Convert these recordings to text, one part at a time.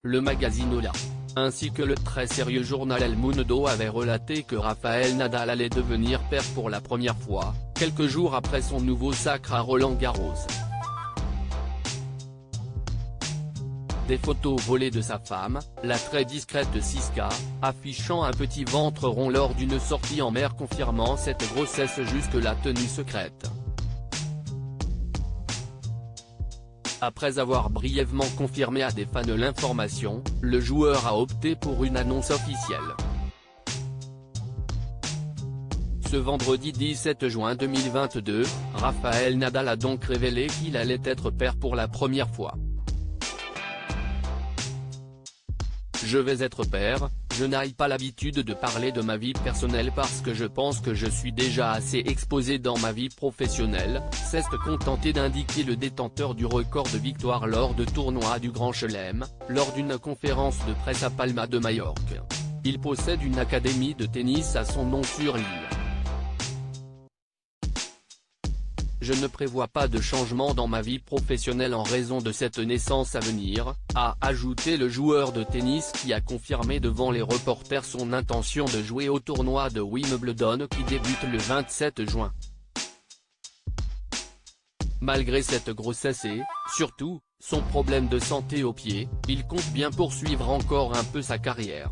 le magazine Hola, ainsi que le très sérieux journal El Mundo avaient relaté que Rafael Nadal allait devenir père pour la première fois, quelques jours après son nouveau sacre à Roland-Garros. Des photos volées de sa femme, la très discrète Siska, affichant un petit ventre rond lors d'une sortie en mer confirmant cette grossesse jusque-là tenue secrète. Après avoir brièvement confirmé à des fans l'information, le joueur a opté pour une annonce officielle. Ce vendredi 17 juin 2022, Rafael Nadal a donc révélé qu'il allait être père pour la première fois. Je vais être père, je n'ai pas l'habitude de parler de ma vie personnelle parce que je pense que je suis déjà assez exposé dans ma vie professionnelle, s'est contenté d'indiquer le détenteur du record de victoires lors de tournois du Grand Chelem, lors d'une conférence de presse à Palma de Majorque. Il possède une académie de tennis à son nom sur l'île. Je ne prévois pas de changement dans ma vie professionnelle en raison de cette naissance à venir, a ajouté le joueur de tennis qui a confirmé devant les reporters son intention de jouer au tournoi de Wimbledon qui débute le 27 juin. Malgré cette grossesse et, surtout, son problème de santé au pied, il compte bien poursuivre encore un peu sa carrière.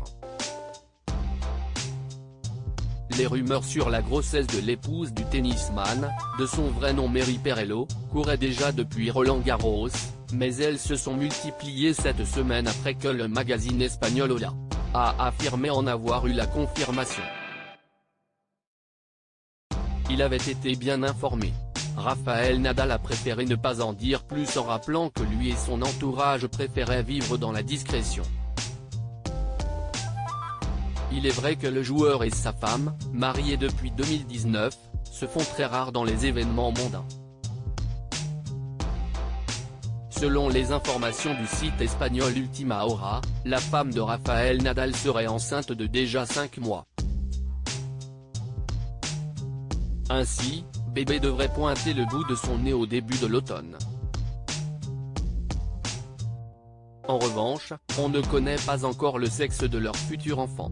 Les rumeurs sur la grossesse de l'épouse du tennisman, de son vrai nom Mary Perello, couraient déjà depuis Roland-Garros, mais elles se sont multipliées cette semaine après que le magazine espagnol Hola a affirmé en avoir eu la confirmation. Il avait été bien informé. Rafael Nadal a préféré ne pas en dire plus en rappelant que lui et son entourage préféraient vivre dans la discrétion. Il est vrai que le joueur et sa femme, mariés depuis 2019, se font très rares dans les événements mondains. Selon les informations du site espagnol Ultima Hora, la femme de Rafael Nadal serait enceinte de déjà 5 mois. Ainsi, bébé devrait pointer le bout de son nez au début de l'automne. En revanche, on ne connaît pas encore le sexe de leur futur enfant.